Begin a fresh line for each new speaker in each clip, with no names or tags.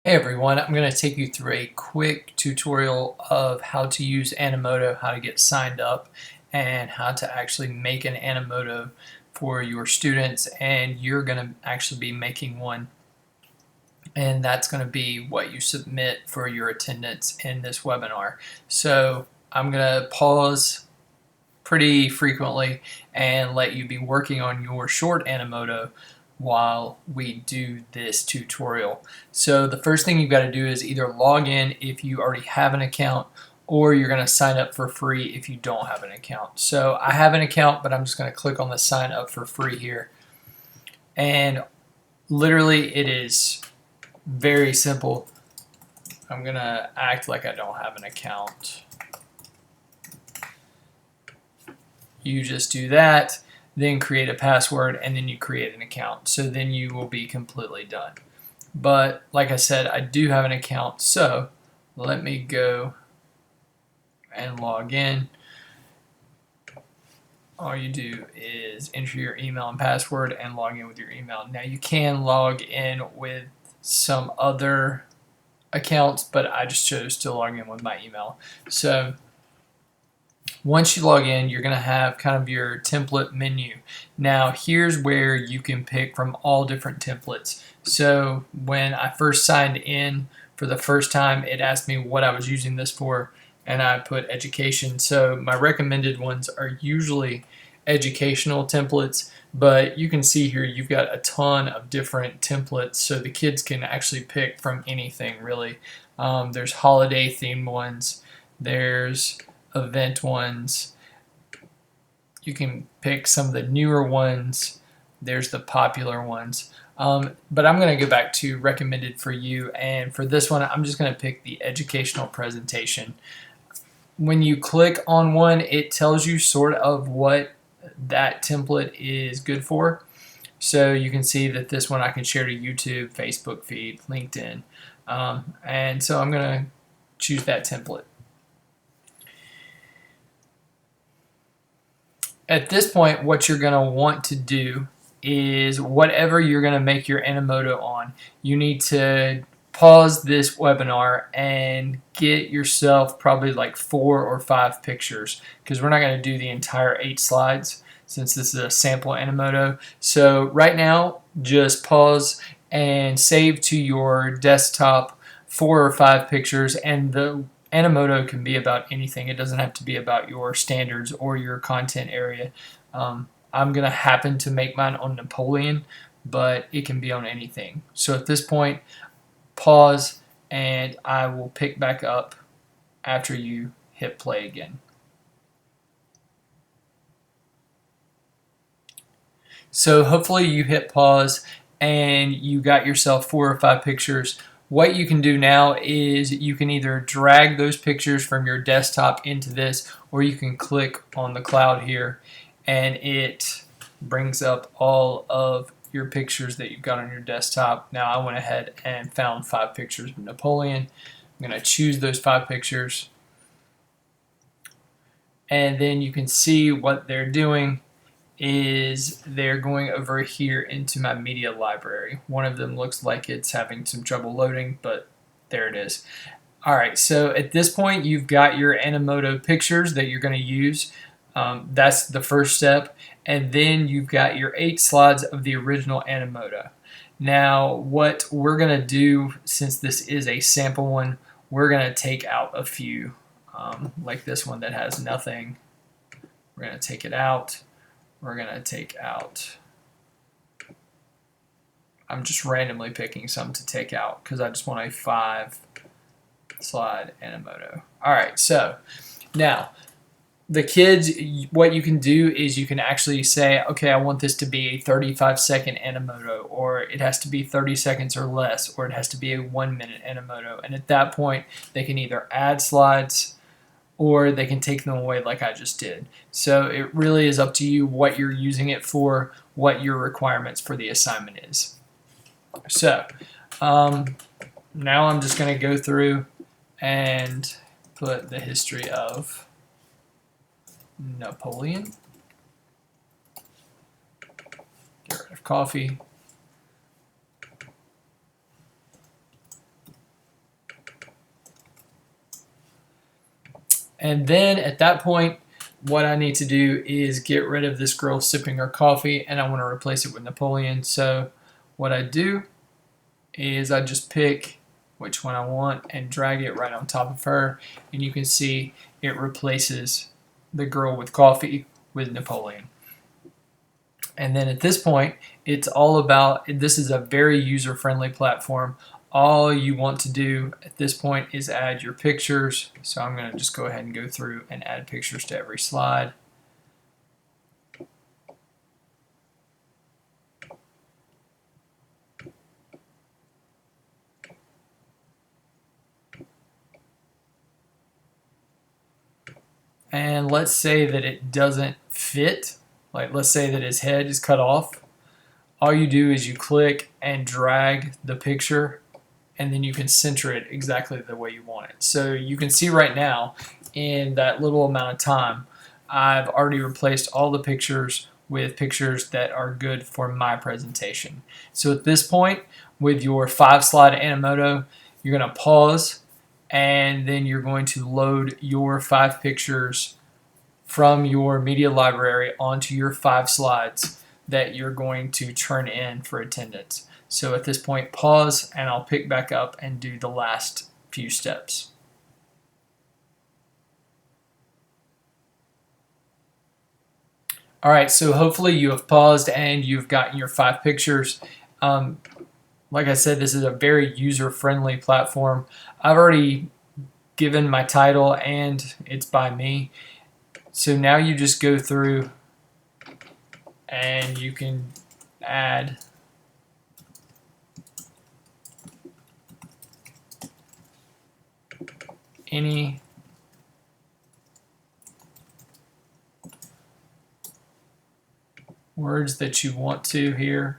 Hey everyone, I'm going to take you through a quick tutorial of how to use Animoto, how to get signed up, and how to actually make an Animoto for your students. And you're going to actually be making one, and that's going to be what you submit for your attendance in this webinar. So I'm going to pause pretty frequently and let you be working on your short Animoto while we do this tutorial. So the first thing you've got to do is either log in if you already have an account, or you're going to sign up for free if you don't have an account. So I have an account, but I'm just going to click on the sign up for free here. And literally it is very simple. I'm going to act like I don't have an account. You just do that, then create a password, and then you create an account. So then you will be completely done. But like I said, I do have an account, so let me go and log in. All you do is enter your email and password and log in with your email. Now you can log in with some other accounts, but I just chose to log in with my email. So once you log in, you're going to have kind of your template menu. Now here's where you can pick from all different templates. So when I first signed in for the first time, it asked me what I was using this for, and I put education. So my recommended ones are usually educational templates, but you can see here you've got a ton of different templates, so the kids can actually pick from anything really. There's holiday themed ones, there's event ones, you can pick some of the newer ones, there's the popular ones. But I'm going to go back to recommended for you, and for this one I'm just going to pick the educational presentation. When you click on one, it tells you sort of what that template is good for. So you can see that this one I can share to YouTube, Facebook feed, LinkedIn, and so I'm going to choose that template. At this point, what you're going to want to do is whatever you're going to make your Animoto on, you need to pause this webinar and get yourself probably like 4 or 5 pictures, because we're not going to do the entire 8 slides since this is a sample Animoto. So right now, just pause and save to your desktop 4 or 5 pictures, and the Animoto can be about anything. It doesn't have to be about your standards or your content area. I'm going to happen to make mine on Napoleon, but it can be on anything. So at this point, pause, and I will pick back up after you hit play again. So hopefully you hit pause and you got yourself 4 or 5 pictures. What you can do now is you can either drag those pictures from your desktop into this, or you can click on the cloud here and it brings up all of your pictures that you've got on your desktop. Now I went ahead and found 5 pictures of Napoleon. I'm going to choose those 5 pictures, and then you can see what they're doing is they're going over here into my media library. One of them looks like it's having some trouble loading, but there it is. Alright, so at this point you've got your Animoto pictures that you're going to use. That's the first step, and then you've got your 8 slides of the original Animoto. Now what we're going to do, since this is a sample one, we're going to take out a few, like this one that has nothing. We're going to take it out. We're going to take out, I'm just randomly picking some to take out because I just want a 5 slide Animoto. Alright, so now the kids, what you can do is you can actually say, okay, I want this to be a 35-second Animoto, or it has to be 30 seconds or less, or it has to be a 1-minute Animoto. And at that point, they can either add slides or they can take them away like I just did. So it really is up to you what you're using it for, what your requirements for the assignment is. So now I'm just going to go through and put the history of Napoleon. Get rid of coffee. And then at that point, what I need to do is get rid of this girl sipping her coffee, and I want to replace it with Napoleon. So what I do is I just pick which one I want and drag it right on top of her, and you can see it replaces the girl with coffee with Napoleon. And then at this point, it's all about, this is a very user-friendly platform. All you want to do at this point is add your pictures. So I'm going to just go ahead and go through and add pictures to every slide. And let's say that it doesn't fit. Like, let's say that his head is cut off. All you do is you click and drag the picture, and then you can center it exactly the way you want it. So you can see right now, in that little amount of time, I've already replaced all the pictures with pictures that are good for my presentation. So at this point, with your 5-slide Animoto, you're going to pause, and then you're going to load your 5 pictures from your media library onto your 5 slides that you're going to turn in for attendance. So at this point, pause, and I'll pick back up and do the last few steps. All right, so hopefully you have paused and you've gotten your 5 pictures. Like I said, this is a very user-friendly platform. I've already given my title and it's by me. So now you just go through and you can add any words that you want to here.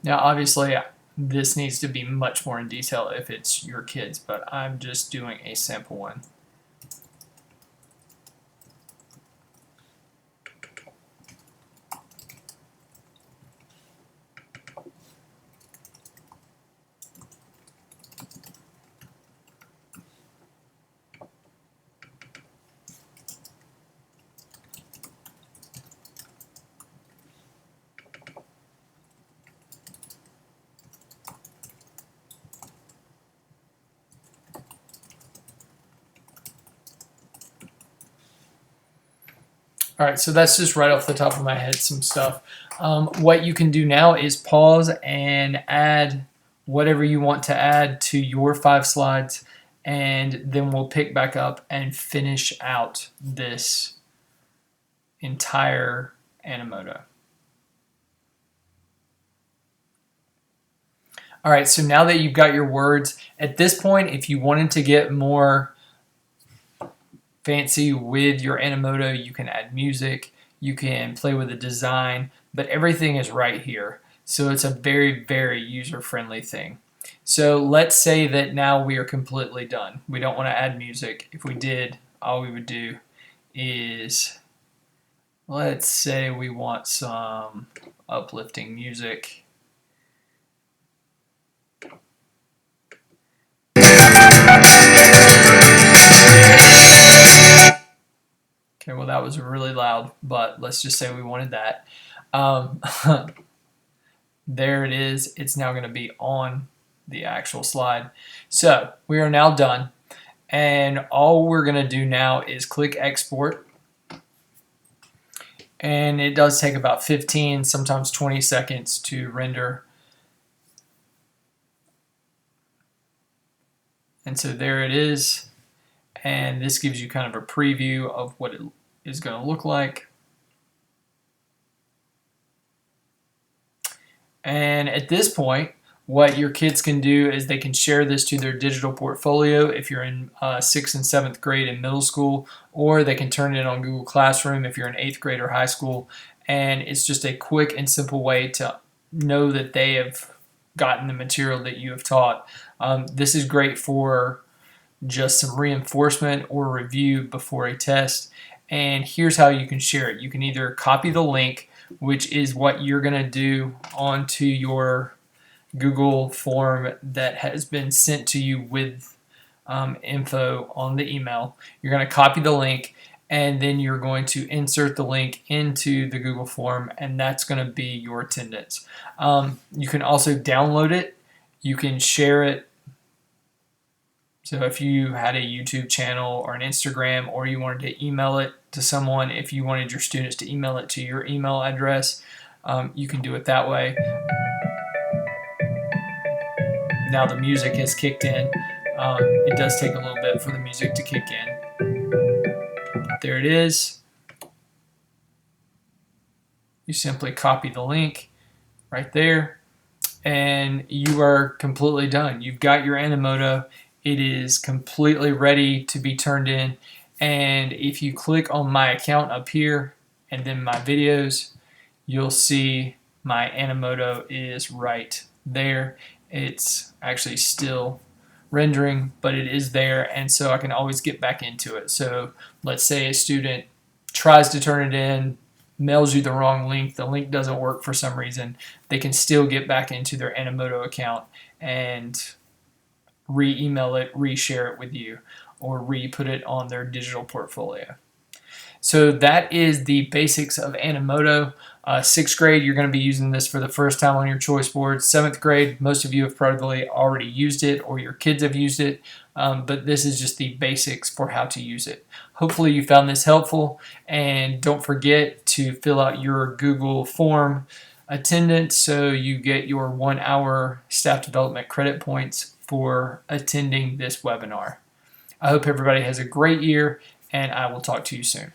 Now, obviously, this needs to be much more in detail if it's your kids, but I'm just doing a sample one. All right, so that's just right off the top of my head, some stuff. What you can do now is pause and add whatever you want to add to your 5 slides, and then we'll pick back up and finish out this entire Animoto. All right, so now that you've got your words, at this point, if you wanted to get more fancy with your Animoto, you can add music, you can play with the design, but everything is right here. So it's a very, very user-friendly thing. So let's say that now we are completely done. We don't want to add music. If we did, all we would do is, let's say we want some uplifting music. Okay, well that was really loud, but let's just say we wanted that. There it is. It's now going to be on the actual slide. So we are now done. And all we're going to do now is click export. And it does take about 15, sometimes 20 seconds to render. And so there it is. And this gives you kind of a preview of what it is going to look like. And at this point, what your kids can do is they can share this to their digital portfolio if you're in 6th and 7th grade in middle school, or they can turn it on Google Classroom if you're in 8th grade or high school, and it's just a quick and simple way to know that they have gotten the material that you have taught. This is great for just some reinforcement or review before a test. And here's how you can share it. You can either copy the link, which is what you're going to do onto your Google form that has been sent to you with info on the email. You're going to copy the link, and then you're going to insert the link into the Google form, and that's going to be your attendance. You can also download it. You can share it. So if you had a YouTube channel or an Instagram, or you wanted to email it to someone, if you wanted your students to email it to your email address, you can do it that way. Now the music has kicked in. It does take a little bit for the music to kick in. There it is. You simply copy the link right there, and you are completely done. You've got your Animoto. It is completely ready to be turned in. And if you click on my account up here and then my videos, you'll see my Animoto is right there. It's actually still rendering, but it is there, and so I can always get back into it. So let's say a student tries to turn it in, mails you the wrong link, the link doesn't work for some reason, they can still get back into their Animoto account and re-email it, re-share it with you, or re-put it on their digital portfolio. So that is the basics of Animoto. 6th grade, you're going to be using this for the first time on your choice board. 7th grade, most of you have probably already used it, or your kids have used it, but this is just the basics for how to use it. Hopefully you found this helpful, and don't forget to fill out your Google form attendance so you get your 1 hour staff development credit points for attending this webinar. I hope everybody has a great year, and I will talk to you soon.